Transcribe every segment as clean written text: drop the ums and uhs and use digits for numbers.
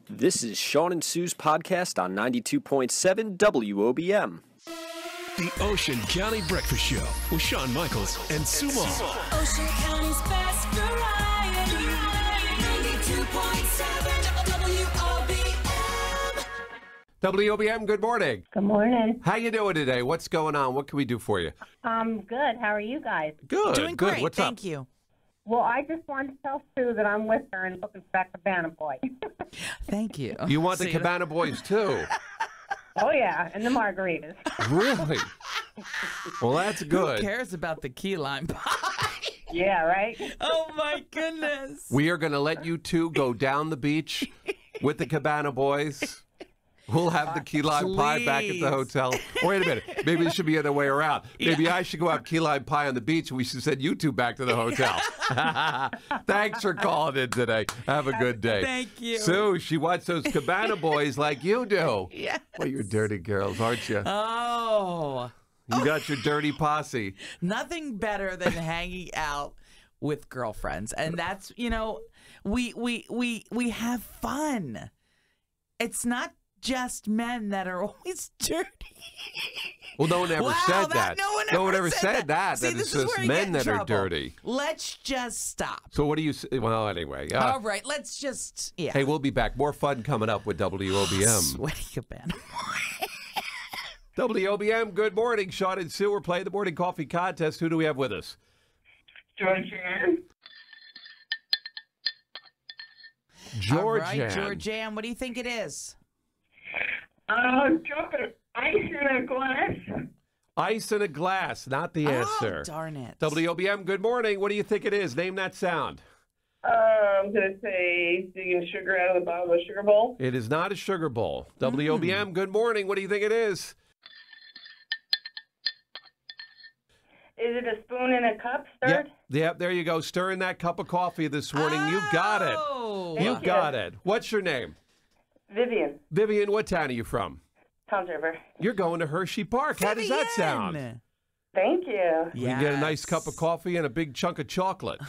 This is Shawn Sue's podcast on 92.7 WOBM. The Ocean County Breakfast Show with Shawn Michaels and Sue Moll. Ocean County's best variety. 92.7 WOBM. WOBM, good morning. Good morning. How you doing today? What's going on? What can we do for you? Good. How are you guys? Good. Doing good. great. What's Thank up? you. Well, I just wanted to tell Sue that I'm with her and looking for that Cabana Boy. Thank you. You want the See, Cabana Boys too? Oh, yeah, and the margaritas. Really? Well, that's Who good. cares about the key lime pie? Yeah, right? Oh, my goodness. We are going to let you two go down the beach with the Cabana Boys. We'll have the key lime pie back at the Please. hotel. Wait a minute. Maybe it should be the other way around. Maybe I should go have key lime pie on the beach and we should send you two back to the hotel. Thanks for calling in today. Have a good day. Thank you. Sue, she wants those Cabana Boys like you do. Yes. Well, you're dirty girls, aren't you? Oh, You got your dirty posse. nothing better than hanging out with girlfriends. And that's, we have fun. It's not just men that are always dirty. Well, no one ever Wow, said that. No one ever said that. See, That this it's is just where you get men in that are trouble. dirty. Let's just stop. So what do you say? Well, anyway. All right, let's just, yeah. Hey, we'll be back. More fun coming up with WOBM. Sweaty Cabana. WOBM, good morning. Shawn and Sue, we're playing the morning coffee contest. Who do we have with us? Georgianne. All right, Georgianne. Georgianne, what do you think it is? Dropping ice in a glass. Ice in a glass, not the answer. Oh, darn it. WOBM, good morning. What do you think it is? Name that sound. I'm going to say digging sugar out of the bottom of a sugar bowl. It is not a sugar bowl. WOBM, good morning. What do you think it is? Is it a spoon in a cup stirred? Yep, there you go. Stirring that cup of coffee this morning. You got it. Oh. You Thank got you. it. What's your name? Vivian. Vivian, what town are you from? Tom's River. You're going to Hershey Park. How does that sound? Vivian. Thank you. You can get a nice cup of coffee and a big chunk of chocolate.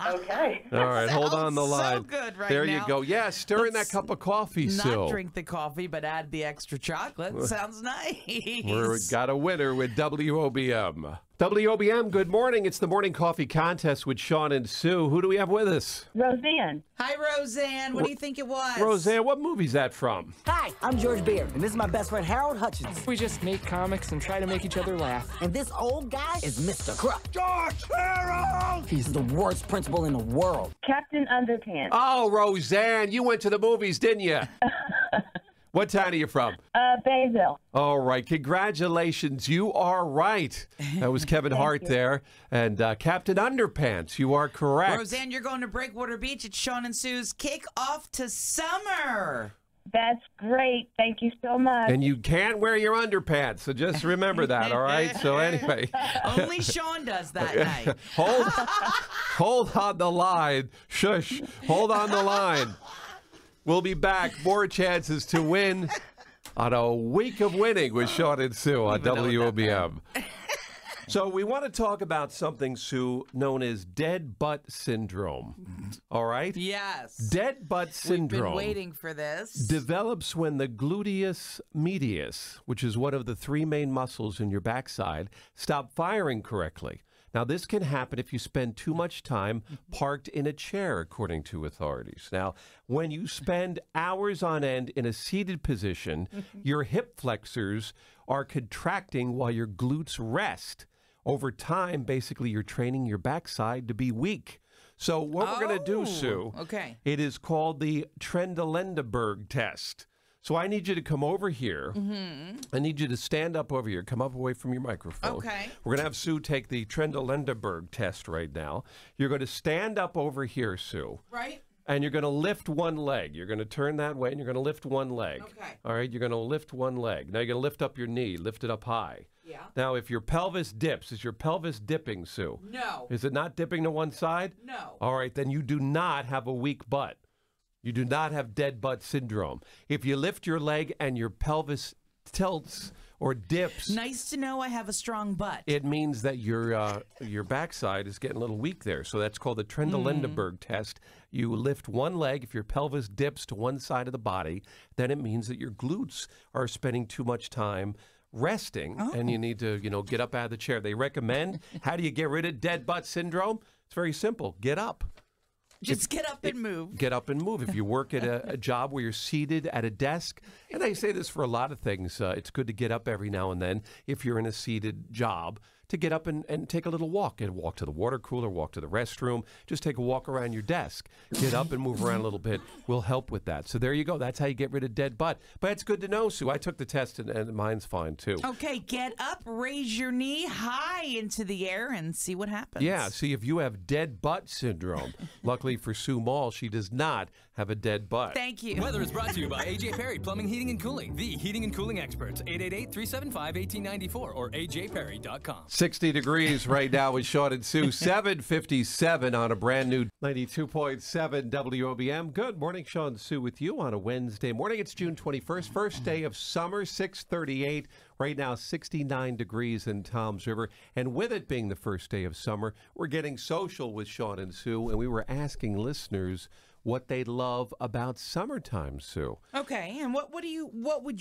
Okay. All right, hold on the Sounds so line. good right there you now. go. Yeah, stirring Let's that cup of coffee, Not Sue. drink the coffee, but add the extra chocolate. Sounds nice. We've got a winner with WOBM. WOBM, good morning. It's the morning coffee contest with Shawn and Sue. Who do we have with us? Roseanne. Hi, Roseanne. What do you think it was? Roseanne, what movie's that from? Hi, I'm George Beard, and this is my best friend Harold Hutchins. We just make comics and try to make each other laugh. And this old guy is Mr. Crook. George Harold! He's the worst principal in the world. Captain Underpants. Oh, Roseanne, you went to the movies, didn't you? What town are you from? Bayville. All right, congratulations. You are right. That was Kevin Hart there. And Captain Underpants, you are correct. Roseanne, you're going to Breakwater Beach. It's Shawn and Sue's kick-off to summer. That's great. Thank you so much. And you can't wear your underpants, so just remember that, all right? So anyway. Only Shawn does that night. Hold on the line. Shush. Hold on the line. We'll be back. More chances to win on a week of winning with Shawn and Sue on WOBM. So we want to talk about something, Sue, known as dead butt syndrome. All right? Yes. Dead butt syndrome. We've been waiting for this. Develops when the gluteus medius, which is one of the three main muscles in your backside, stop firing correctly. Now, this can happen if you spend too much time parked in a chair, according to authorities. Now, when you spend hours on end in a seated position, your hip flexors are contracting while your glutes rest. Over time, basically, you're training your backside to be weak. So what we're going to do, Sue, okay. it is called the Trendelenburg test. So I need you to come over here. I need you to stand up over here. Come up away from your microphone. Okay. We're going to have Sue take the Trendelenburg test right now. You're going to stand up over here, Sue. Right? And you're going to lift one leg. You're going to turn that way, and you're going to lift one leg. Okay. All right, you're going to lift one leg. Now you're going to lift up your knee. Lift it up high. Yeah. Now, if your pelvis dips, is your pelvis dipping, Sue? No. Is it not dipping to one side? No. All right, then you do not have a weak butt. You do not have dead butt syndrome. If you lift your leg and your pelvis tilts or dips, Nice to know I have a strong butt. it means that your backside is getting a little weak there. So that's called the Trendelenburg test. You lift one leg. If your pelvis dips to one side of the body, then it means that your glutes are spending too much time resting, and you need to, get up out of the chair. They recommend, how do you get rid of dead butt syndrome? It's very simple. Get up. Just get up and move. Get up and move. If you work at a job where you're seated at a desk, and I say this for a lot of things, it's good to get up every now and then if you're in a seated job, to get up and take a little walk. And walk to the water cooler, walk to the restroom, just take a walk around your desk. Get up and move around a little bit will help with that. So there you go. That's how you get rid of dead butt. But it's good to know, Sue. I took the test, and mine's fine, too. Okay, get up, raise your knee high into the air, and see what happens. Yeah, see if you have dead butt syndrome. Luckily for Sue Mall, she does not have a dead butt. Thank you. Weather is brought to you by A.J. Perry Plumbing, Heating, and Cooling, the heating and cooling experts. 888-375-1894 or ajperry.com. 60 degrees right now with Shawn and Sue. 7:57 on a brand new 92.7 WOBM. Good morning, Shawn and Sue with you on a Wednesday morning. It's June 21st, first day of summer, 6:38. Right now, 69 degrees in Toms River. And with it being the first day of summer, we're getting social with Shawn and Sue, and we were asking listeners what they love about summertime, Sue. Okay, and what would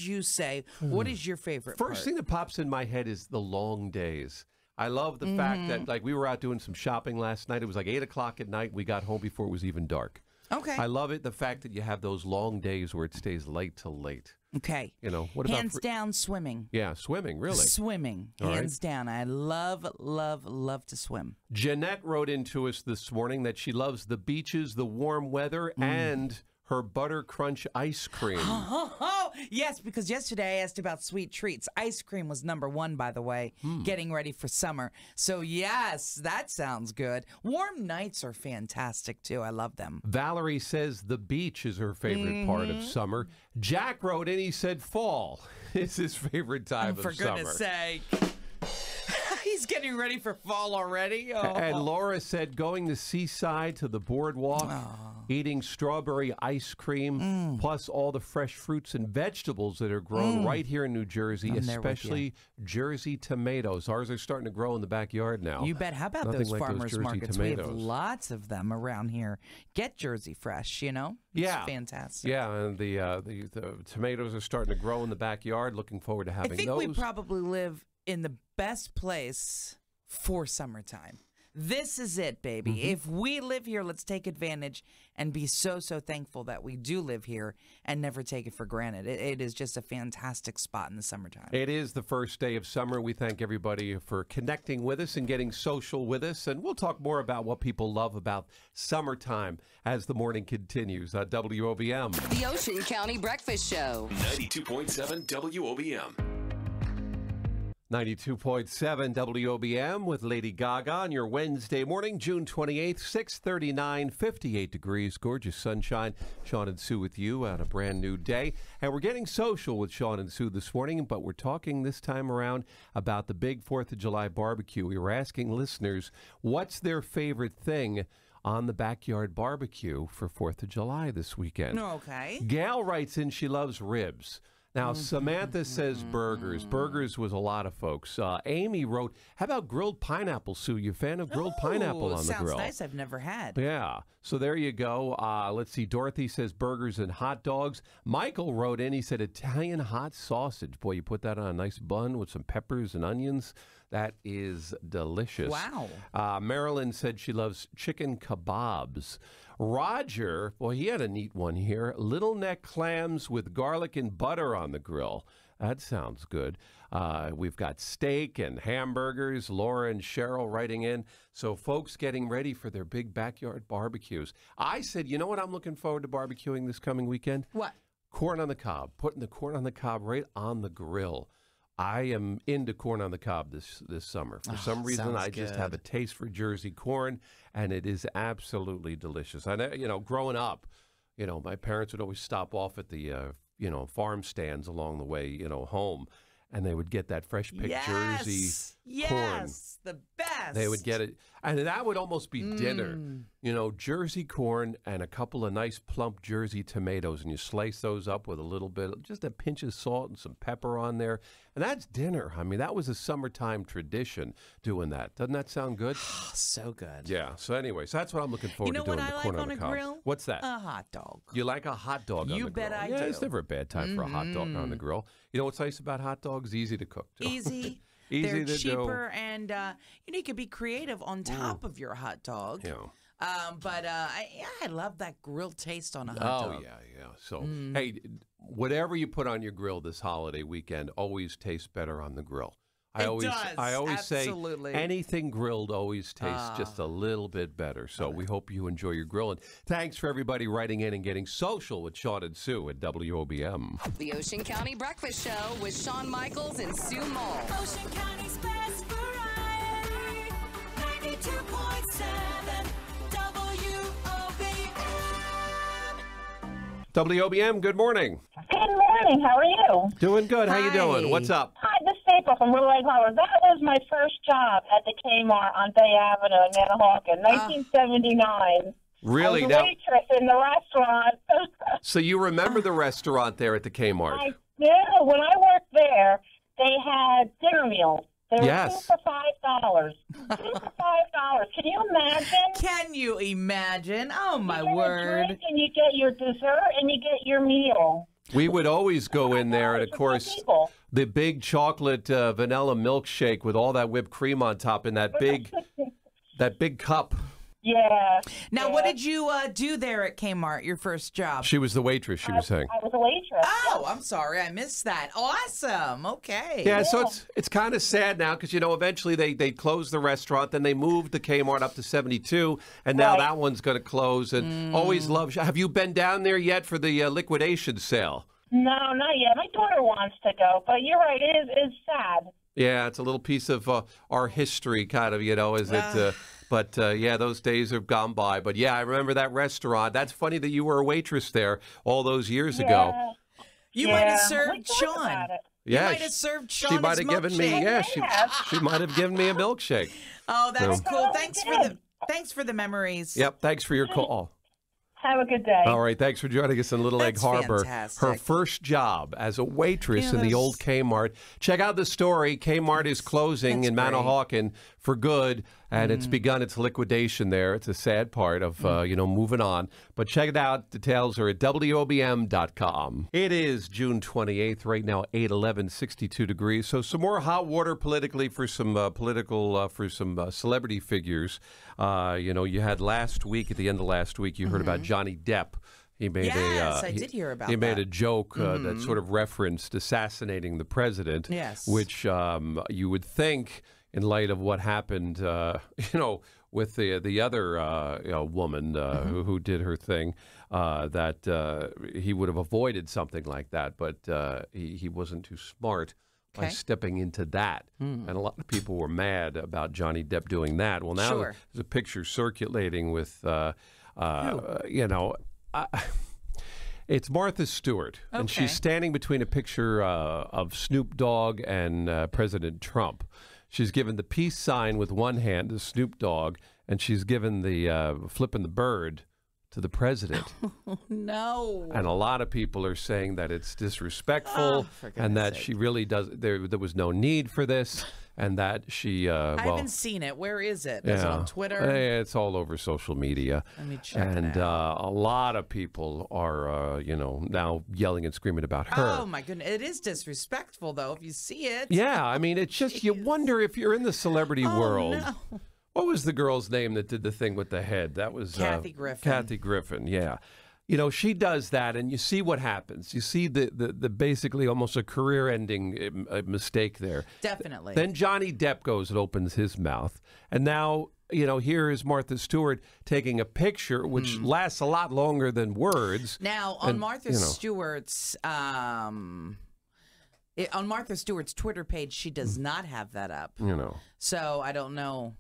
you say? What is your favorite First thing that pops in my head is the long days. I love the fact that, like, we were out doing some shopping last night. It was like 8 o'clock at night. We got home before it was even dark. Okay. I love it, the fact that you have those long days where it stays late till late. Okay. What about... Hands down, swimming. Yeah, swimming, really. Swimming, hands down. I love, love, love to swim. Jeanette wrote into us this morning that she loves the beaches, the warm weather, and her butter crunch ice cream. Oh, yes, because yesterday I asked about sweet treats. Ice cream was number one, by the way, getting ready for summer. So, yes, that sounds good. Warm nights are fantastic, too. I love them. Valerie says the beach is her favorite part of summer. Jack wrote in, he said fall is his favorite time of summer. For goodness sake. He's getting ready for fall already. Oh. And Laura said going to Seaside to the boardwalk, eating strawberry ice cream, plus all the fresh fruits and vegetables that are grown right here in New Jersey, especially Jersey tomatoes. Ours are starting to grow in the backyard now. You bet. How about Nothing those like farmers Jersey markets? tomatoes. We have lots of them around here. Get Jersey fresh, It's fantastic. Yeah, and the tomatoes are starting to grow in the backyard. Looking forward to having those. I think we probably live in the best place for summertime. This is it, baby. If we live here, let's take advantage and be so thankful that we do live here and never take it for granted. It is just a fantastic spot in the summertime. It is the first day of summer. We thank everybody for connecting with us and getting social with us. And we'll talk more about what people love about summertime as the morning continues on WOBM. The Ocean County Breakfast Show. 92.7 WOBM. 92.7 WOBM with Lady Gaga on your Wednesday morning, June 28th, 6:39, 58 degrees, gorgeous sunshine. Shawn and Sue with you on a brand new day. And we're getting social with Shawn and Sue this morning, but we're talking this time around about the big 4th of July barbecue. We were asking listeners what's their favorite thing on the backyard barbecue for 4th of July this weekend. Okay. Gail writes in she loves ribs. Now, Samantha says burgers. Burgers was a lot of folks. Amy wrote, how about grilled pineapple, Sue? You a fan of grilled pineapple on the grill? Sounds nice. I've never had. Yeah. So there you go. Let's see. Dorothy says burgers and hot dogs. Michael wrote in, he said Italian hot sausage. Boy, you put that on a nice bun with some peppers and onions. That is delicious. Wow. Marilyn said she loves chicken kebabs. Roger, well, he had a neat one here. Little neck clams with garlic and butter on the grill. That sounds good. We've got steak and hamburgers. Laura and Cheryl writing in. So folks getting ready for their big backyard barbecues. I said, you know what I'm looking forward to barbecuing this coming weekend? What? Corn on the cob. Putting the corn on the cob right on the grill. I am into corn on the cob this summer. For some reason, I just have a taste for Jersey corn, and it is absolutely delicious. I know, growing up, my parents would always stop off at the, farm stands along the way, home. and they would get that fresh picked Jersey corn. Yes, the best. They would get it, and that would almost be dinner. You know, Jersey corn and a couple of nice plump Jersey tomatoes, and you slice those up with a little bit, just a pinch of salt and some pepper on there, and that's dinner. I mean, that was a summertime tradition doing that. Doesn't that sound good? So good. Yeah. So anyway, so that's what I'm looking forward to doing. You know what I like on a cob. grill? What's that? A hot dog. You like a hot dog on the grill? You bet I do. Yeah, it's never a bad time for a hot dog on the grill. You know what's nice about hot dogs? Easy to cook, too. Easy. Easy They're to cheaper, and you can be creative on top of your hot dog. Yeah. But I love that grilled taste on a hot dog. Oh, yeah. So, hey, whatever you put on your grill this holiday weekend always tastes better on the grill. I always absolutely. say anything grilled always tastes just a little bit better. So we hope you enjoy your grill. And thanks for everybody writing in and getting social with Shawn and Sue at WOBM. The Ocean County Breakfast Show with Shawn Michaels and Sue Moll. Ocean County's best variety. 92.7 WOBM. WOBM, good morning. Good morning. How are you? Doing good. How you Hi. doing? What's up? Hi, this is April from Little Egg Harbor. That was my first job at the Kmart on Bay Avenue in Manahawkin, 1979. Really? I was a Now, waitress in the restaurant. so you remember the restaurant there at the Kmart? I do. When I worked there, they had dinner meals. They were Yes. 2 for $5. 2 for $5. Can you imagine? Can you imagine? Oh, my You get a word. drink and you get your dessert and you get your meal. We would always go in there, and of For course, people. the big chocolate vanilla milkshake with all that whipped cream on top in that big cup. Yeah. Now, what did you do there at Kmart, your first job? She was the waitress, she was saying. I was a waitress. Oh, I'm sorry. I missed that. Awesome. Okay. Yeah, so it's kind of sad now because, you know, eventually they closed the restaurant, then they moved the Kmart up to 72, and now that one's going to close. And always love. Have you been down there yet for the liquidation sale? No, not yet. My daughter wants to go, but you're right. It's sad. Yeah, it's a little piece of our history, kind of, you know, is it? But, yeah, those days have gone by. But, yeah, I remember that restaurant. That's funny that you were a waitress there all those years ago. You might have We served talked Shawn. about it. You Yeah, might have served Shawn. she might have his given me, milkshake. she might have given me a milkshake. Oh, that's So- cool. Thanks for the memories. Yep, thanks for your call. Have a good day. All right, thanks for joining us in Little Egg That's Harbor. fantastic. Her first job as a waitress Yeah, in the that's- old Kmart. Check out the story. Kmart is closing that's in great. Manahawkin for good, and it's begun its liquidation there. It's a sad part of, you know, moving on. But check it out. Details are at WOBM.com. It is June 28th right now, 8/11, 62 degrees. So some more hot water politically for some celebrity figures. You know, you had last week, at the end of last week, you heard about Johnny Depp. He made I did hear about He made that. a joke that sort of referenced assassinating the president. Yes. Which you would think, in light of what happened, you know, with the other you know, woman who did her thing, that he would have avoided something like that. But he wasn't too smart by stepping into that. And a lot of people were mad about Johnny Depp doing that. Well, now Sure. there's a picture circulating with, you know, it's Martha Stewart, and she's standing between a picture of Snoop Dogg and President Trump. She's given the peace sign with one hand to Snoop Dogg, and she's given the flipping the bird to the president. No. And a lot of people are saying that it's disrespectful, and that she really does. There was no need for this, and that she. I haven't seen it. Where is it? Is it on Twitter? It's all over social media. Let me check and it out. a lot of people are, you know, now yelling and screaming about her. Oh, my goodness. It is disrespectful, though, if you see it. Yeah, I mean, it's just, you wonder if you're in the celebrity world. No. What was the girl's name that did the thing with the head? That was Kathy Griffin. Kathy Griffin, yeah. You know, she does that, and you see what happens. You see the basically almost a career-ending mistake there. Definitely. Then Johnny Depp goes and opens his mouth, and now, you know, here is Martha Stewart taking a picture, which lasts a lot longer than words. Now, on And, Martha you know. Stewart's on Martha Stewart's Twitter page, she does not have that up. You know. So I don't know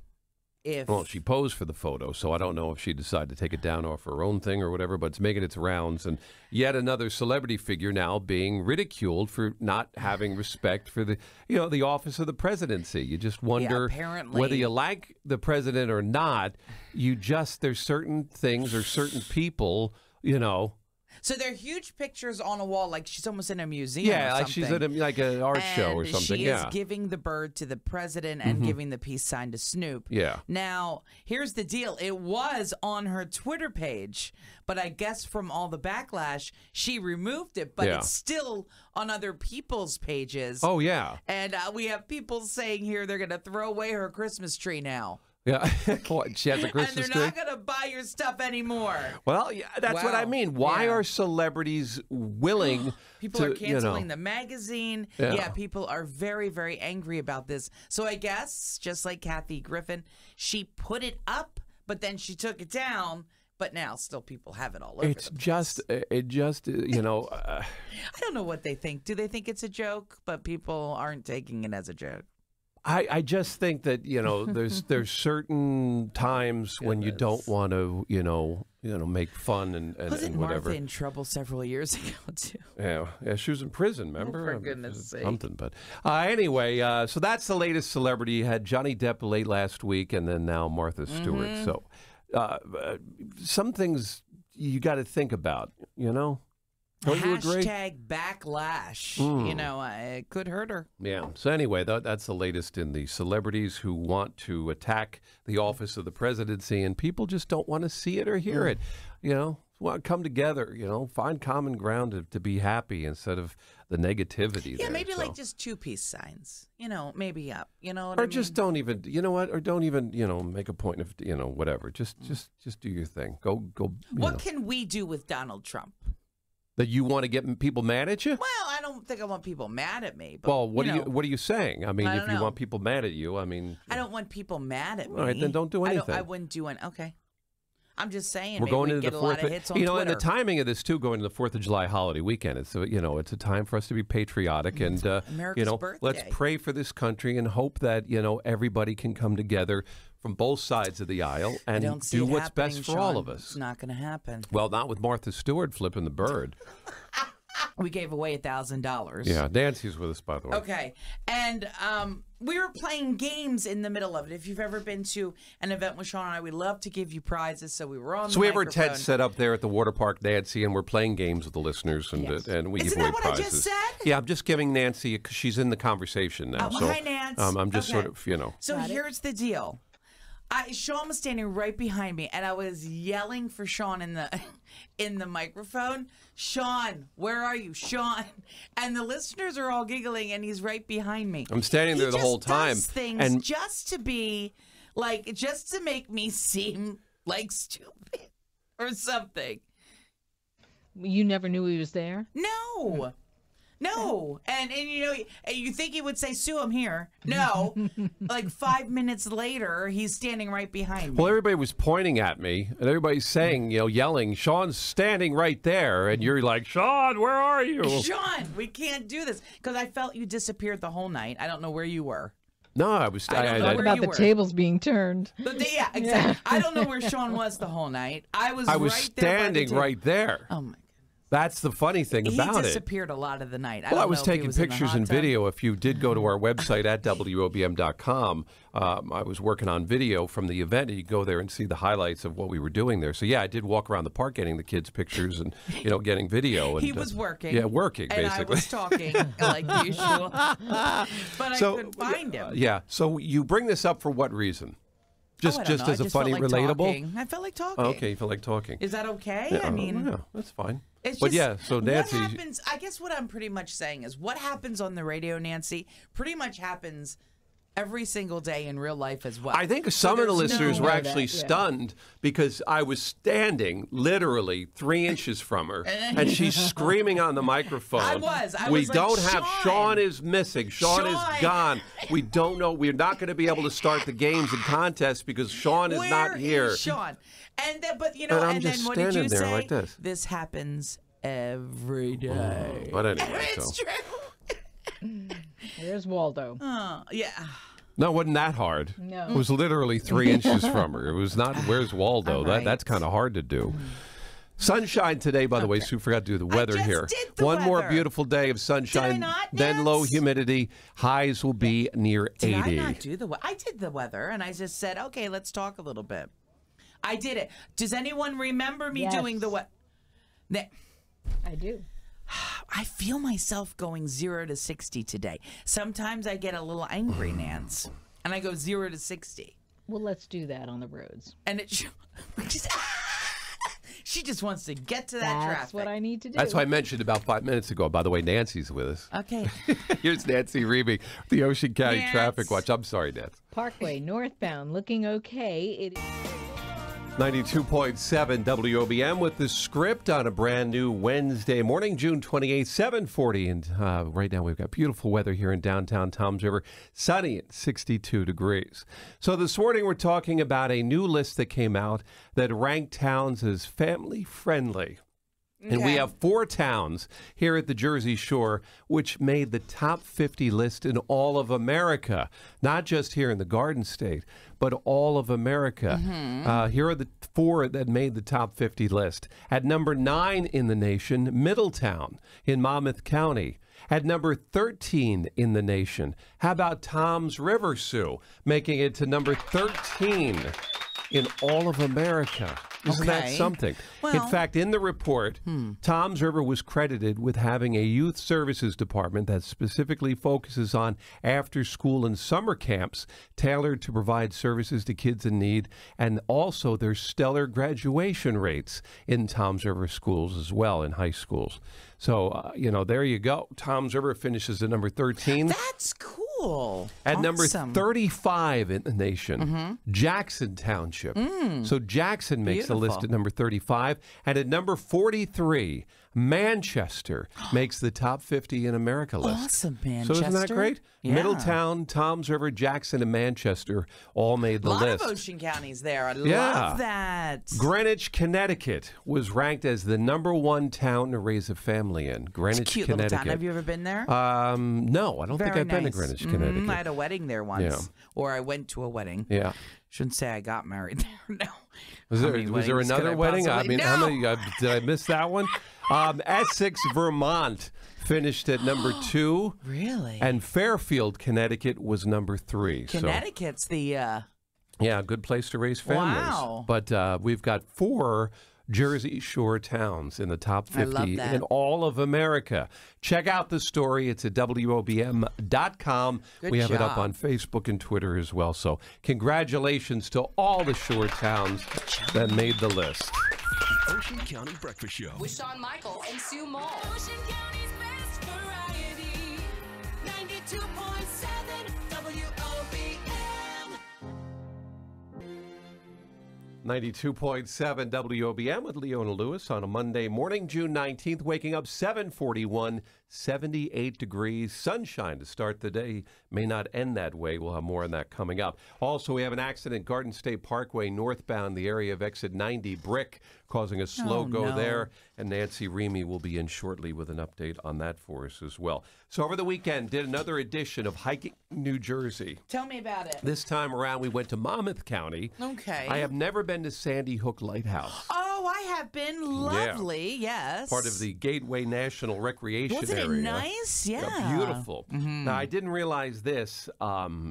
if Well, she posed for the photo, so I don't know if she decided to take it down off her own thing or whatever, but it's making its rounds. And yet another celebrity figure now being ridiculed for not having respect for the office of the presidency. You just wonder apparently. whether you like the president or not. There's certain things or certain people, So they're huge pictures on a wall, like she's almost in a museum. Yeah, or like she's something. at like an art show or something. She Yeah, is giving the bird to the president and giving the peace sign to Snoop. Yeah. Now, here's the deal. It was on her Twitter page, but I guess from all the backlash, she removed it. But Yeah. it's still on other people's pages. Oh, yeah. And we have people saying here they're going to throw away her Christmas tree now. Yeah. What, she has a Christmas and they're tree? not going to buy your stuff anymore. Well, yeah, that's what I Wow. mean. Why Yeah. are celebrities willing People to, are canceling the magazine. Yeah. Yeah, people are very, very angry about this. So I guess, just like Kathy Griffin, she put it up, but then she took it down. But now still people have it all over. It just, I I don't know what they think. Do they think it's a joke? But people aren't taking it as a joke. I just think that there's certain times when you don't want to make fun and Wasn't whatever. Martha in trouble several years ago too? Yeah, she was in prison. Remember? For goodness' sake. Something, but anyway, so that's the latest celebrity. You had Johnny Depp late last week, and then now Martha Stewart. Mm-hmm. So some things you got to think about. Don't you agree? Hashtag backlash. It could hurt her. Yeah. So anyway, that's the latest in the celebrities who want to attack the office of the presidency, and people just don't want to see it or hear it. Want to come together. Find common ground to be happy instead of the negativity. Yeah, there. maybe So- like just 2 peace signs. Maybe up. You know what Or I mean? just don't even. You know what? Or don't even. Make a point of. Whatever. Just do your thing. Go. What can we do with Donald Trump? That you want to get people mad at you? Well, I don't think I want people mad at me. But, Well, what are you saying? I mean, I if don't you know. want people mad at you, I mean, I don't want people mad at me. All right, then don't do anything. I wouldn't do anything. Okay. I'm just saying. we're maybe going we into get the a lot Fourth. of hits on And Twitter. the timing of this too, going to the 4th of July holiday weekend. It's it's a time for us to be patriotic and America's let's birthday. pray for this country and hope that everybody can come together from both sides of the aisle I and don't see do it what's happening, best for all Sean. of us. It's not going to happen. Well, not with Martha Stewart flipping the bird. We gave away $1,000. Yeah, Nancy's with us, by the way. Okay. And we were playing games in the middle of it. If you've ever been to an event with Sean and I, we love to give you prizes. So we were on So the we have our microphone. tent set up there at the water park, Nancy, and we're playing games with the listeners, and and we Isn't give away that what I prizes. just said? Yeah, I'm just giving Nancy because she's in the conversation now. Oh, so hi, Nance. I'm just Okay. sort of So here's the deal. Sean was standing right behind me, and I was yelling for Sean in the microphone. Sean, where are you, Sean? And the listeners are all giggling, and he's right behind me. I'm standing there the whole time, Does things and just to be just to make me seem like stupid or something. You never knew he was there? No. No, and you think he would say, "Sue, I'm here." No, like 5 minutes later, he's standing right behind me. well, everybody was pointing at me, and everybody's saying, yelling, "Sean's standing right there," and you're like, "Sean, where are you?" Sean, we can't do this because I felt you disappeared the whole night. I don't know where you were. No, I was. I don't know Talk where about you the were. tables being turned. Yeah, exactly. I don't know where Sean was the whole night. I was I was right there by the standing table. right there. Oh my! That's the funny thing He about it. disappeared a lot of the night. Well, I don't was know if he taking was in the pictures hot and tub. video. If you did go to our website at WOBM.com, I was working on video from the event. You go there and see the highlights of what we were doing there. So, yeah, I did walk around the park getting the kids pictures and, getting video. And, He was working. Yeah, working, and basically. I was talking like usual. But I couldn't find him. Yeah. So you bring this up for what reason? Just I don't know. as I a just funny, felt like relatable? talking. I felt like talking. Oh, okay, you feel like talking. Is that okay? Yeah, I mean, yeah, that's fine. it's But just, yeah, so Nancy, what happens? I guess what I'm pretty much saying is what happens on the radio, Nancy, pretty much happens every single day in real life as well. I think So some of the there's listeners no- were actually stunned because I was standing literally 3 inches from her, and she's screaming on the microphone. I was We like, don't have "Sean!" Sean is missing. Sean is Sean! gone. We don't know. We're not going to be able to start the games and contests because Sean is not Where here. is Sean? And then, but And I'm and just then what did standing you there say? like this. This happens every day. But anyway, It's so. true. There's Waldo. Yeah. No, it wasn't that hard. No. It was literally 3 inches from her. It was not, where's Waldo? All right. That's kind of hard to do. Sunshine today, by the way. Sue forgot to do the weather just here. did the One more weather. beautiful day of sunshine. Did I not, then Nance? low humidity. Highs will be near Did 80. I not do the weather? I did the weather, and I just said, okay, let's talk a little bit. I did it. Does anyone remember me Yes. doing the weather? I do. I feel myself going 0 to 60 today. Sometimes I get a little angry, Nance, and I go 0 to 60. Well, let's do that on the roads. And it she just wants to get to that That's traffic. what I need to do. That's what I mentioned about 5 minutes ago. By the way, Nancy's with us. Okay. Here's Nancy Reeby, the Ocean County Nance. Traffic Watch. I'm sorry, Nance. Parkway northbound looking okay. It 92.7 WOBM with the script on a brand new Wednesday morning, June 28th, 7:40. And right now we've got beautiful weather here in downtown Toms River, sunny at 62 degrees. So this morning we're talking about a new list that came out that ranked towns as family friendly. And we have 4 towns here at the Jersey Shore which made the top 50 list in all of America, not just here in the Garden State, but all of America. Here are the 4 that made the top 50 list. At number 9 in the nation, Middletown in Monmouth County. At number 13 in the nation, how about Toms River, Sue, making it to number 13 in all of America. Isn't that Okay. something? Well- In fact, in the report, Toms River was credited with having a youth services department that specifically focuses on after-school and summer camps tailored to provide services to kids in need, and also their stellar graduation rates in Toms River schools as well, in high schools. So, there you go. Toms River finishes at number 13. That's cool. At number Awesome. 35 in the nation, Jackson Township. So Jackson makes the list Beautiful. at number 35. And at number 43, Manchester makes the top 50 in America list. Awesome, So isn't that Manchester. great? Yeah. Middletown, Toms River, Jackson, and Manchester all made the A lot list. of ocean counties there. I Yeah. love that. Greenwich, Connecticut was ranked as the number 1 town to raise a family in. Greenwich, It's a cute Connecticut. little town. Have you ever been there? No, I don't think Very I've been to nice. Greenwich, Connecticut. I had a wedding there once. Yeah. Or I went to a wedding. Yeah. Shouldn't say I got married there. No. Was How there, many was there weddings could another I wedding? I possibly- mean, how No! many? Did I miss that one? Essex, Vermont finished at number 2. Really? And Fairfield, Connecticut was number 3. Connecticut's the So, yeah, good place to raise families. Wow. But we've got 4 Jersey Shore towns in the top I love 50 that. in all of America. Check out the story. It's at WOBM.com. Good We have it up job. on Facebook and Twitter as well. So congratulations to all the shore towns that made the list. The Ocean County Breakfast Show. With Shawn Michaels and Sue Moll. Ocean County's best variety. 92.7 WOBM. 92.7 WOBM with Leona Lewis on a Monday morning, June 19th, waking up 7:41, 78 degrees, sunshine to start the day. May not end that way. We'll have more on that coming up. Also, we have an accident, Garden State Parkway, northbound, the area of exit 90, brick, causing a slow go no. there. And Nancy Reemy will be in shortly with an update on that for us as well. So over the weekend, did another edition of Hiking New Jersey. Tell me about it. This time around, we went to Monmouth County. Okay. I have never been to Sandy Hook Lighthouse. Oh, I have been lovely. Yes. Part of the Gateway National Recreation Wasn't area. it nice? Yeah. Beautiful. Now, I didn't realize this.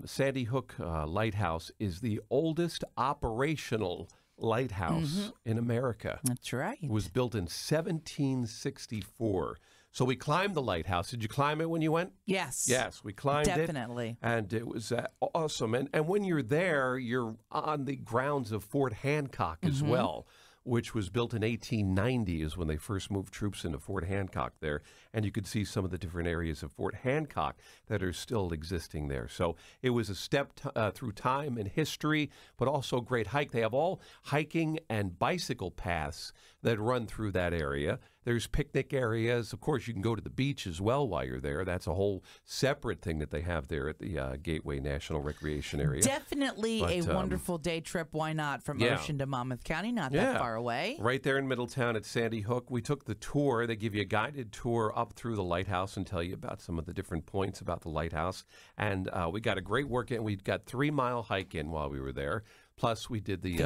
Sandy Hook Lighthouse is the oldest operational lighthouse in America. That's right. It was built in 1764. So we climbed the lighthouse. Did you climb it when you went? Yes. Yes, we climbed it. Definitely. And it was awesome. And when you're there, you're on the grounds of Fort Hancock as well, which was built in 1890 is when they first moved troops into Fort Hancock there. And you could see some of the different areas of Fort Hancock that are still existing there. So it was a step through time and history, but also a great hike. They have all hiking and bicycle paths that run through that area. There's picnic areas. Of course, you can go to the beach as well while you're there. That's a whole separate thing that they have there at the Gateway National Recreation Area. Definitely a wonderful day trip. Why not? From Ocean to Monmouth County, not that far away. Right there in Middletown at Sandy Hook. We took the tour. They give you a guided tour up through the lighthouse and tell you about some of the different points about the lighthouse. And we got a great work in. We got 3-mile hike in while we were there. Plus, we did the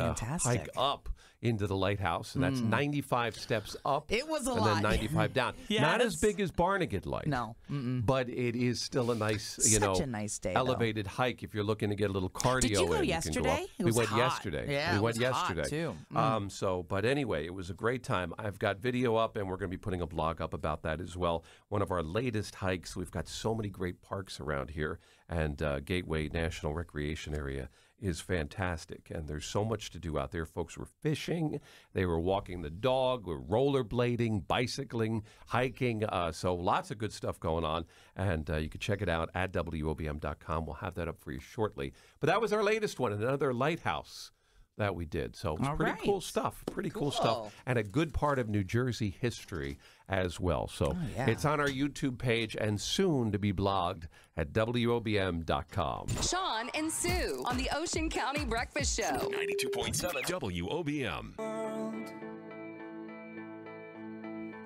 hike up into the lighthouse, and that's 95 steps up. It was a and lot. then 95 down. Not as big as Barnegat Light. No. But it is still a nice, Such a nice day, elevated hike if you're looking to get a little cardio. Did you go in, yesterday? We went yesterday. Yeah, we it went was yesterday. hot, too. But anyway, it was a great time. I've got video up, and we're going to be putting a blog up about that as well. One of our latest hikes. We've got so many great parks around here, and Gateway National Recreation Area is fantastic, and there's so much to do out there. Folks were fishing, they were walking the dog, were rollerblading, bicycling, hiking, so lots of good stuff going on, and you can check it out at WOBM.com. We'll have that up for you shortly. But that was our latest one, another lighthouse that we did. So it's pretty cool stuff, cool stuff, and a good part of New Jersey history as well. So it's on our YouTube page and soon to be blogged at WOBM.com. Shawn and Sue on the Ocean County Breakfast Show. 92.7 WOBM.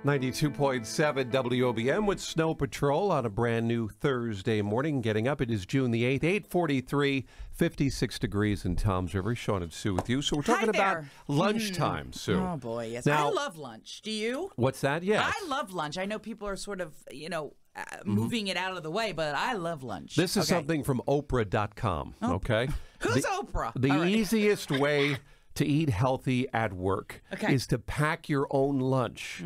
92.7 WOBM with Snow Patrol on a brand new Thursday morning. Getting up, it is June the 8th, 8:43, 56 degrees in Toms River. Sean and Sue with you. So we're talking about lunchtime, Sue. Oh, boy, yes. Now, I love lunch. Do you? What's that? Yes. I love lunch. I know people are sort of, moving it out of the way, but I love lunch. This is something from Oprah.com, okay? Who's Oprah? The easiest way to eat healthy at work is to pack your own lunch.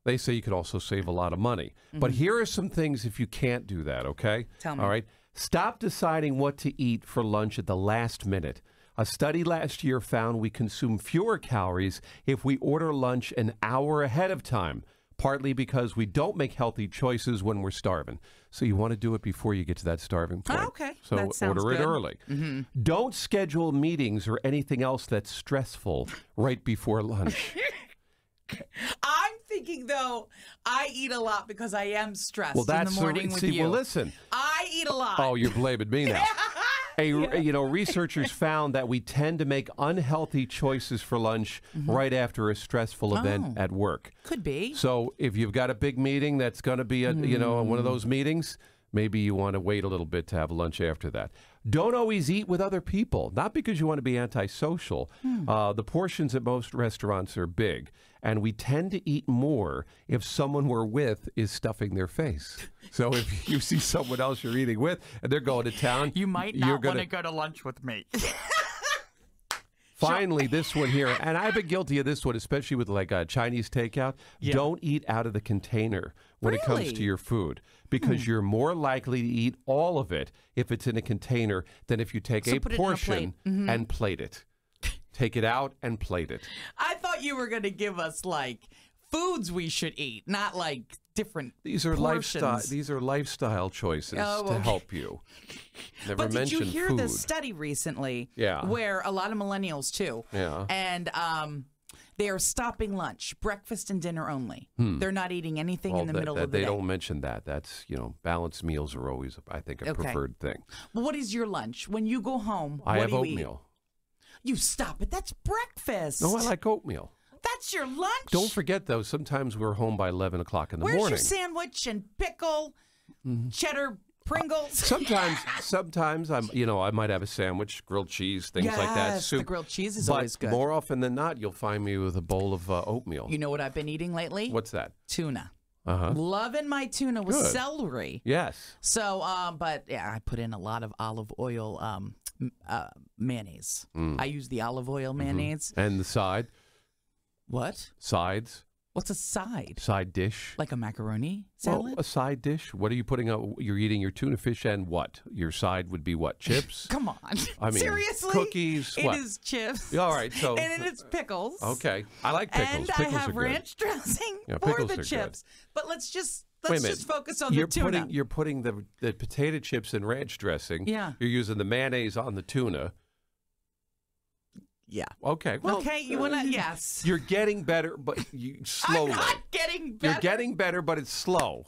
They say you can also save a lot of money. But here are some things if you can't do that, okay? Tell me. All right. Stop deciding what to eat for lunch at the last minute. A study last year found we consume fewer calories if we order lunch an hour ahead of time, partly because we don't make healthy choices when we're starving. So you want to do it before you get to that starving point. Okay. So That sounds order it good. early. Don't schedule meetings or anything else that's stressful right before lunch. I'm thinking, though, I eat a lot because I am stressed Well, that's in the morning with you. Well, listen. I eat a lot. Oh, you're blaming me now. Researchers found that we tend to make unhealthy choices for lunch right after a stressful event at work. Could be. So if you've got a big meeting that's going to be, one of those meetings, maybe you want to wait a little bit to have lunch after that. Don't always eat with other people, not because you want to be antisocial. The portions at most restaurants are big, and we tend to eat more if someone we're with is stuffing their face. So if you see someone else you're eating with and they're going to town, You might not want to go to lunch with me. Finally, this one here, and I've been guilty of this one, especially with like Chinese takeout. Don't eat out of the container when it comes to your food, because you're more likely to eat all of it if it's in a container than if you take a portion and plate it. Take it out and plate it. I thought you were going to give us like foods we should eat, not like different These are portions. lifestyle choices to help you. Never But did you mention hear food. the study recently? Yeah. Where a lot of millennials too. Yeah. And they are stopping lunch, breakfast and dinner only. They're not eating anything in the middle of the they day. don't mention that. That's, balanced meals are always, I think, a preferred thing. Well, what is your lunch? When you go home, I what have do you eat? oatmeal. You stop it. That's breakfast. No, I like oatmeal. That's your lunch? Don't forget, though, sometimes we're home by 11 o'clock in the Where's morning. your sandwich and pickle, cheddar Pringles? Sometimes I might have a sandwich, grilled cheese, things like that. Yes, Soup. the grilled cheese is But always good. more often than not, you'll find me with a bowl of oatmeal. You know what I've been eating lately? What's that? Tuna. Uh-huh. Loving my tuna with Good. celery. Yes. So, but yeah, I put in a lot of olive oil mayonnaise. I use the olive oil mayonnaise. And the side? What? Sides? What's a side? Side dish? Like a macaroni Well, salad? a side dish? What are you putting out? You're eating your tuna fish and what? Your side would be what? Chips? Come on. I mean, seriously? cookies, It what? is chips. All right, so... And it's pickles. Okay. I like pickles. And Pickles I have are good. ranch dressing Yeah, for pickles the are good. chips. But let's just Wait a minute. focus on the tuna. You're putting the potato chips in ranch dressing. Yeah. You're using the mayonnaise on the tuna. Yeah. Okay. Well, Okay, you want to? Yes. You're getting better, but slowly. I'm not getting better. You're getting better, but it's slow.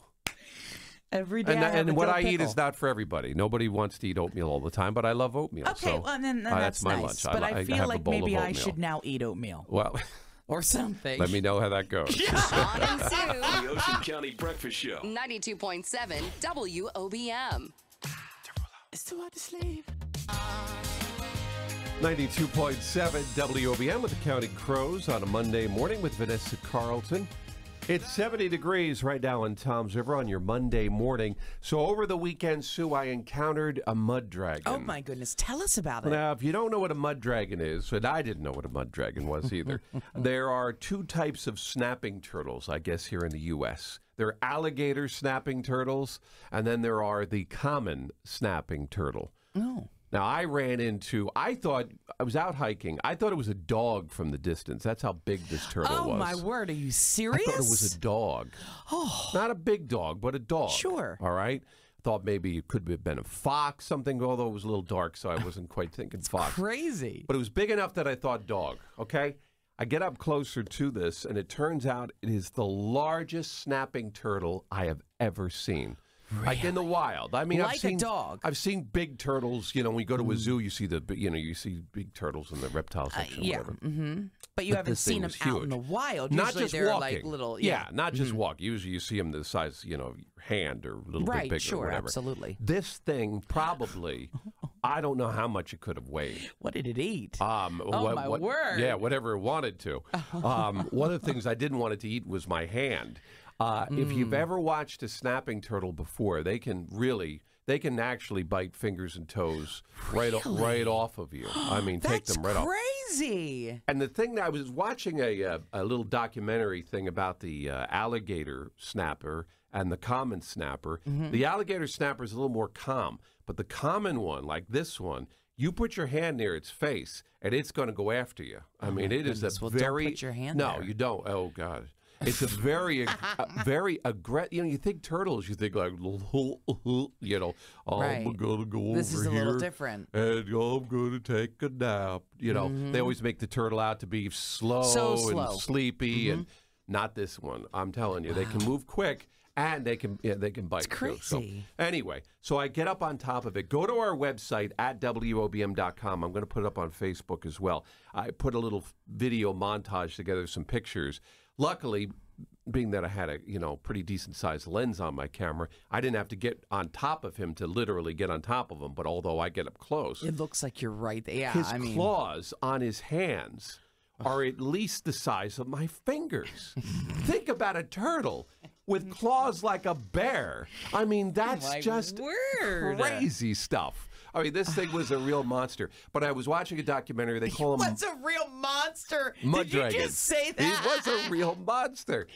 Every day I have And a what dill I eat pickle. is not for everybody. Nobody wants to eat oatmeal all the time, but I love oatmeal. Okay, so, well, then that's my nice. lunch. But I have feel a like bowl of maybe I oatmeal. should now eat oatmeal Well, or something. let me know how that goes. Shawn and Sue. The Ocean County Breakfast Show. 92.7 WOBM. It's too hard to sleep. 92.7 WOBM with the Counting Crows on a Monday morning with Vanessa Carlton. It's 70 degrees right now in Toms River on your Monday morning. So over the weekend, Sue, I encountered a mud dragon. Oh, my goodness. Tell us about it. Now, if you don't know what a mud dragon is, and I didn't know what a mud dragon was either, there are two types of snapping turtles, I guess, here in the U.S. There are alligator snapping turtles, and then there are the common snapping turtle. Oh. Now, I was out hiking. I thought it was a dog from the distance. That's how big this turtle was. Oh, my word. Are you serious? I thought it was a dog. Oh. Not a big dog, but a dog. Sure. All right? Thought maybe it could have been a fox, something, although it was a little dark, so I wasn't quite thinking fox. Crazy. But it was big enough that I thought dog, okay? I get up closer to this, and it turns out it is the largest snapping turtle I have ever seen. Really? Like in the wild. I mean, Like a dog. I've seen big turtles. You know, when you go to a zoo, you see you see big turtles in the reptile section. Yeah. Whatever. Mm-hmm. But you But haven't this thing seen them was out in huge. the wild. Not Usually just they're walking. like little. Yeah, not just walk. Usually you see them the size, of your hand or a little Right, bit bigger. sure, or whatever. absolutely. This thing probably, I don't know how much it could have weighed. What did it eat? My word. Yeah, whatever it wanted to. One of the things I didn't want it to eat was my hand. If you've ever watched a snapping turtle before, they can actually bite fingers and toes right off of you. I mean, take them right off. That's crazy. And the thing that I was watching a little documentary thing about the alligator snapper and the common snapper. The alligator snapper is a little more calm, but the common one, like this one, you put your hand near its face and it's going to go after you. I mean, it is goodness. a Well, very don't put your hand no, there. you don't. Oh God. It's a very, very aggressive. You think turtles. You think like, I'm Right. gonna go This is over a little here different. and I'm gonna take a nap. They always make the turtle out to be slow, So slow. and sleepy, and not this one. I'm telling you, they can move quick. And they can bite. It's too. So, crazy. anyway, so I get up on top of it. Go to our website at WOBM.com. I'm going to put it up on Facebook as well. I put a little video montage together, some pictures. Luckily, being that I had a pretty decent sized lens on my camera, I didn't have to get on top of him to literally get on top of him. But although I get up close, It looks like you're right there. Yeah, his I mean, claws on his hands are at least the size of my fingers. Think about a turtle with claws like a bear. I mean, that's My just word. crazy stuff. I mean, this thing was a real monster. But I was watching a documentary. They call him What's a real monster? mud Did you dragon. just say that? He was a real monster.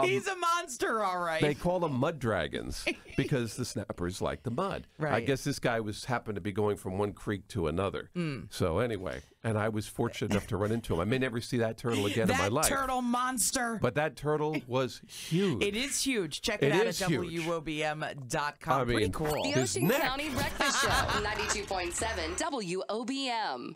He's a monster, all right. They call them mud dragons because the snappers like the mud. I Right. guess this guy happened to be going from one creek to another. So anyway, and I was fortunate enough to run into him. I may never see that turtle again in my life. That turtle monster. But that turtle was huge. It is huge. Check it, It out is at huge. WOBM.com. I mean, Pretty cool. The His Ocean neck. County Breakfast Show. 92.7 WOBM.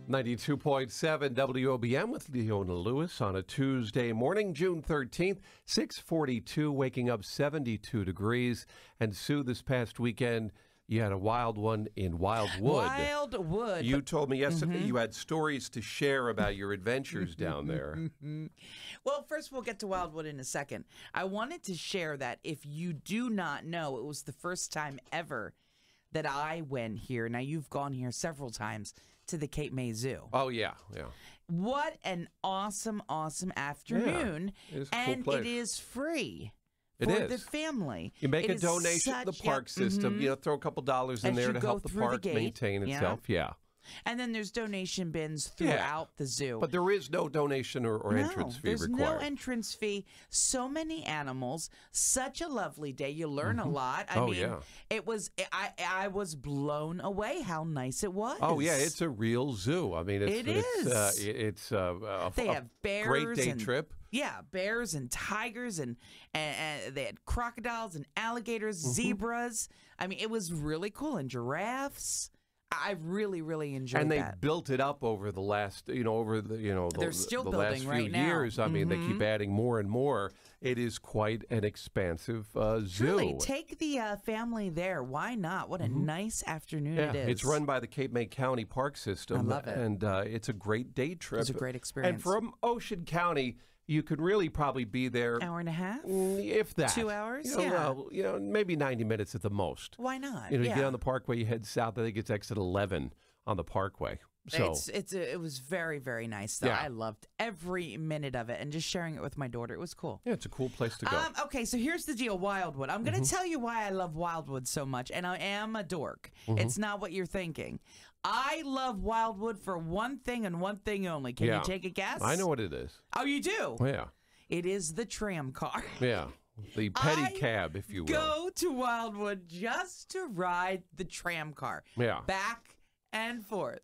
92.7 WOBM with Leona Lewis on a Tuesday morning, June 13th, 6:42, waking up 72 degrees. And Sue, this past weekend, you had a wild one in Wildwood. Wildwood. You told me yesterday you had stories to share about your adventures down there. Well, first we'll get to Wildwood in a second. I wanted to share that if you do not know, it was the first time ever that I went here. Now, you've gone here several times to the Cape May Zoo. Oh, yeah, yeah. What an awesome, awesome afternoon. it is a cool and place. it is free. It for is. the family. You make It a is donation to the such- park system, mhm. throw a couple dollars in As there you to go help the through the park gate, maintain yeah. itself. Yeah. And then there's donation bins throughout the zoo. But there is no donation or entrance fee there's required. no entrance fee. So many animals. Such a lovely day. You learn a lot. I Oh, mean, yeah. it was. I was blown away how nice it was. Oh yeah, it's a real zoo. I mean, It is. It's a They have bears. great day and, trip. Yeah, bears and tigers and they had crocodiles and alligators, Mm-hmm. zebras. I mean, it was really cool, and giraffes. I really, really enjoyed and they that. built it up over the last, They're still the building last few right now. years. I mean, they keep adding more and more. It is quite an expansive zoo. Really, take the family there. Why not? What a nice afternoon it is. It's run by the Cape May County Park System. I love it. And it's a great day trip. It's a great experience. And from Ocean County, you could really probably be there. Hour and a half? If that. 2 hours? Maybe 90 minutes at the most. Why not? You get on the Parkway, you head south. I think it's exit 11 on the Parkway. So it was very, very nice, though. Yeah. I loved every minute of it, and just sharing it with my daughter. It was cool. Yeah, it's a cool place to go. Okay, so here's the deal, Wildwood. I'm going to tell you why I love Wildwood so much, and I am a dork. It's not what you're thinking. I love Wildwood for one thing and one thing only. Can you take a guess? I know what it is. Oh, you do? Yeah. It is the tram car. Yeah. The cab, if you will. Go to Wildwood just to ride the tram car. Yeah. Back and forth.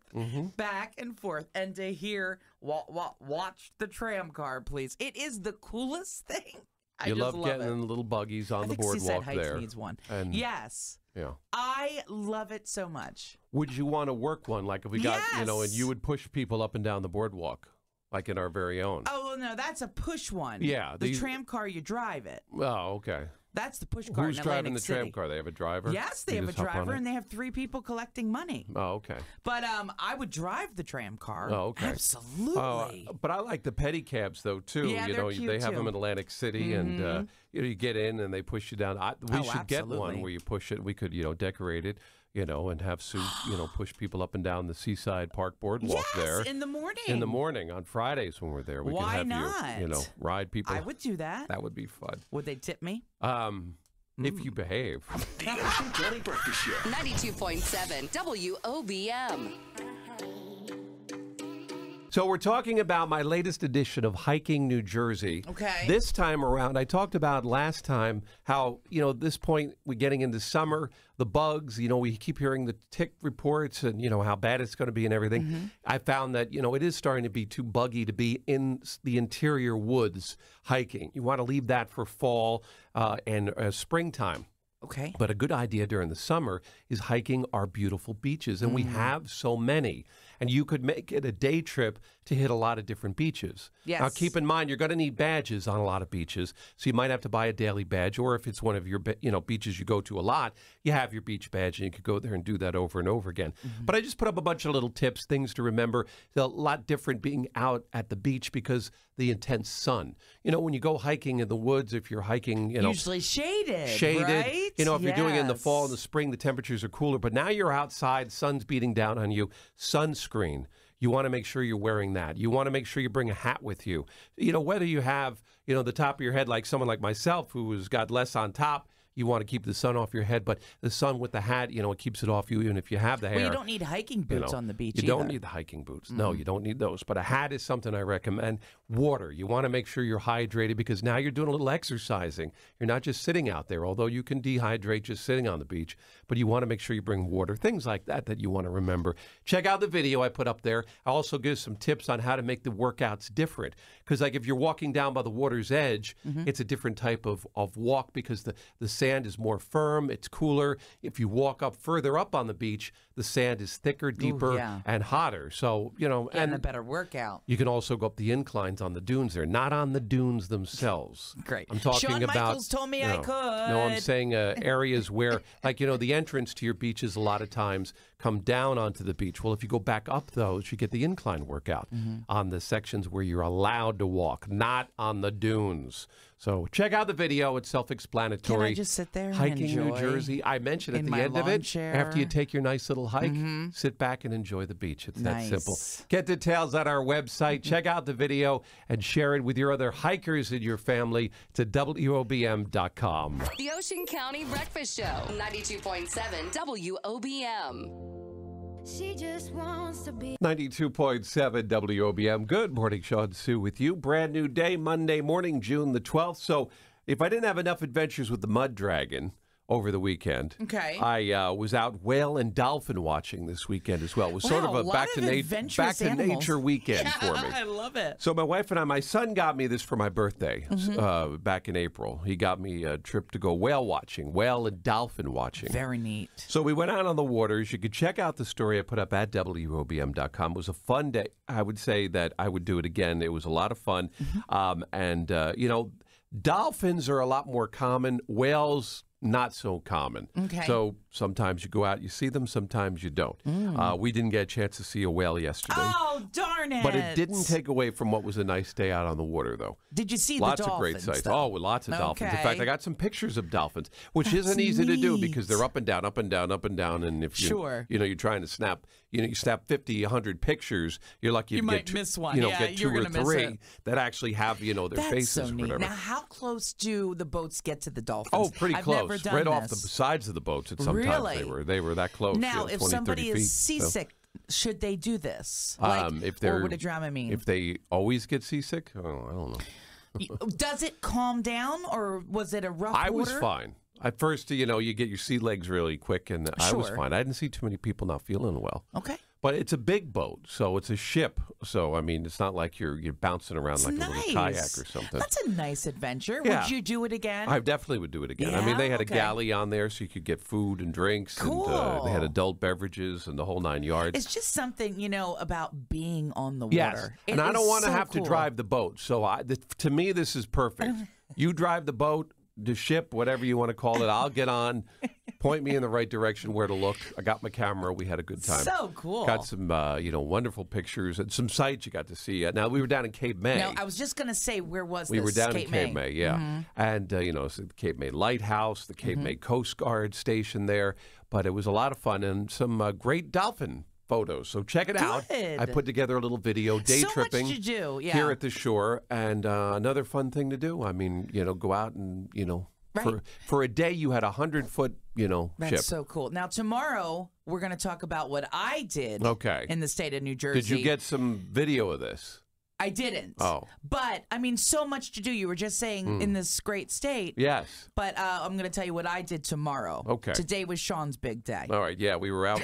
Back and forth. And to hear, watch the tram car, please. It is the coolest thing. I you just love getting in the little buggies on the boardwalk there. Needs one. And yes. Yeah. I love it so much. Would you want to work one like if we got, and you would push people up and down the boardwalk? Like in our very own. Oh, well, no, that's a push one. Yeah. The tram car, you drive it. Oh, okay. That's the push car. Who's in driving the Atlantic tram City. car? They have a driver? Yes, they have a driver, and they have 3 people collecting money. Oh, okay. But I would drive the tram car. Oh, okay. Absolutely. But I like the pedicabs, though, too. Yeah, they're cute, they have too. them in Atlantic City, and you get in, and they push you down. We should get one absolutely. where you push it. We could, decorate it. And have Sue, push people up and down the Seaside Park boardwalk there. in the morning. In the morning on Fridays when we're there, we Why can have you, not? ride people. I would do that. That would be fun. Would they tip me? If you behave. The Ocean County Breakfast Show. 92.7 WOBM. So we're talking about my latest edition of Hiking New Jersey. Okay. This time around, I talked about last time how, at this point, we're getting into summer, the bugs, we keep hearing the tick reports and, how bad it's going to be and everything. I found that, it is starting to be too buggy to be in the interior woods hiking. You want to leave that for fall and springtime. Okay. But a good idea during the summer is hiking our beautiful beaches, and we have so many. And you could make it a day trip to hit a lot of different beaches. Yes. Now, keep in mind, you're going to need badges on a lot of beaches, so you might have to buy a daily badge, or if it's one of your beaches you go to a lot, you have your beach badge, and you could go there and do that over and over again. But I just put up a bunch of little tips, things to remember. It's a lot different being out at the beach because the intense sun. When you go hiking in the woods, if you're hiking, usually shaded, right? If you're doing it in the fall and the spring, the temperatures are cooler. But now you're outside, sun's beating down on you, sunscreen. You want to make sure you're wearing that. You want to make sure you bring a hat with you. Whether you have, the top of your head like someone like myself who has got less on top, you want to keep the sun off your head, but the sun with the hat, it keeps it off you even if you have the hair. Well, you don't need hiking boots on the beach You don't need the hiking boots. No, you don't need those. But a hat is something I recommend. Water. You want to make sure you're hydrated because now you're doing a little exercising. You're not just sitting out there, although you can dehydrate just sitting on the beach. But you want to make sure you bring water. Things like that you want to remember. Check out the video I put up there. I also give some tips on how to make the workouts different. Because if you're walking down by the water's edge, it's a different type of walk because the sand is more firm, it's cooler. If you walk up further up on the beach, the sand is thicker, deeper, and hotter. So, and a better workout. You can also go up the inclines on the dunes there, not on the dunes themselves. Great. I'm talking Shawn about. Michaels told me I could. No, I'm saying areas where, the entrance to your beaches a lot of times come down onto the beach. Well, if you go back up those, you get the incline workout on the sections where you're allowed to walk, not on the dunes. So check out the video. It's self-explanatory. Can I just sit there and Hiking enjoy New Jersey. I mentioned at in the my end of lawn it, chair? after you take your nice little hike, sit back and enjoy the beach. It's Nice. that simple. Get details at our website. Check out the video and share it with your other hikers in your family. It's at WOBM.com. The Ocean County Breakfast Show. 92.7 WOBM. She just wants to be 92.7 WOBM. Good morning, Shawn Sue with you. Brand new day, Monday morning, June the 12th. So if I didn't have enough adventures with the mud dragon, over the weekend. Okay. I was out whale and dolphin watching this weekend as well. It was sort of a back to nature weekend for me. I love it. So my wife and I, my son got me this for my birthday back in April. He got me a trip to go whale watching, whale and dolphin watching. Very neat. So we went out on the waters. You could check out the story I put up at WOBM.com. It was a fun day. I would say that I would do it again. It was a lot of fun. Dolphins are a lot more common. Whales, not so common. Okay. So sometimes you go out, you see them, sometimes you don't. We didn't get a chance to see a whale yesterday. Oh, darn it. But it didn't take away from what was a nice day out on the water, though. Did you see lots the dolphins? Lots of great sights. Though? Oh, lots of dolphins. In Okay. fact, I got some pictures of dolphins, which That's isn't easy to do neat. because they're up and down, up and down, up and down. And if you're trying to snap, you snap 50, 100 pictures, you're lucky you to might get miss one. get two you're or gonna three miss it. that actually have their That's faces so or neat. whatever. Now, how close do the boats get to the dolphins? Oh, pretty I've close. Never done right this. off the sides of the boats. Sometimes Really? they were that close. Now, 20, if somebody 30 feet, is seasick, should they do this? if they're, or would it drama mean? If they always get seasick, I don't know. Does it calm down, or was it a rough I water? was fine. At first, you get your sea legs really quick, and I was fine. I didn't see too many people not feeling well. Okay. But it's a big boat, so it's a ship. So, I mean, it's not like you're bouncing around like a little kayak or something. That's a nice adventure. Yeah. Would you do it again? I definitely would do it again. I mean, they had a galley on there so you could get food and drinks. Cool. And they had adult beverages and the whole 9 yards. It's just something, about being on the Yes. water. And I don't want to so have cool. to drive the boat. So, to me, this is perfect. You drive the boat, the ship, whatever you want to call it. I'll get on. Point me in the right direction where to look. I got my camera. We had a good time. So cool. Got some, wonderful pictures and some sights you got to see. Now, we were down in Cape May. No, I was just going to say, where was we this? were down Cape in Cape May, yeah. Mm-hmm. And, so the Cape May Lighthouse, the Cape May Coast Guard station there. But it was a lot of fun and some great dolphin photos. So check it out. I put together a little video, day tripping much to do, yeah. here at the shore. And another fun thing to do. I mean, go out and, Right. For a day, you had 100-foot, ship. That's so cool. Now, tomorrow, we're going to talk about what I did in the state of New Jersey. Did you get some video of this? I didn't. Oh. But, I mean, so much to do. You were just saying in this great state. Yes. But I'm going to tell you what I did tomorrow. Okay. Today was Sean's big day. All right. Yeah, we were out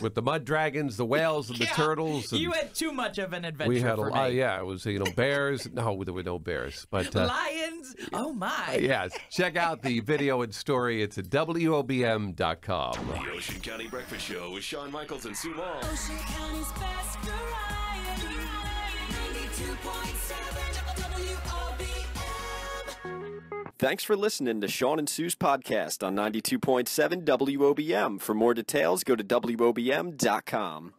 with the mud dragons, the whales, and the turtles. And you had too much of an adventure we had for a me. Yeah, it was, bears. No, there were no bears. But lions. Oh, my. Yes. Check out the video and story. It's at WOBM.com. The Ocean County Breakfast Show with Shawn Michaels and Sue Long. Ocean County's best variety. 92.7 WOBM. Thanks for listening to Shawn and Sue's podcast on 92.7 WOBM. For more details, go to WOBM.com.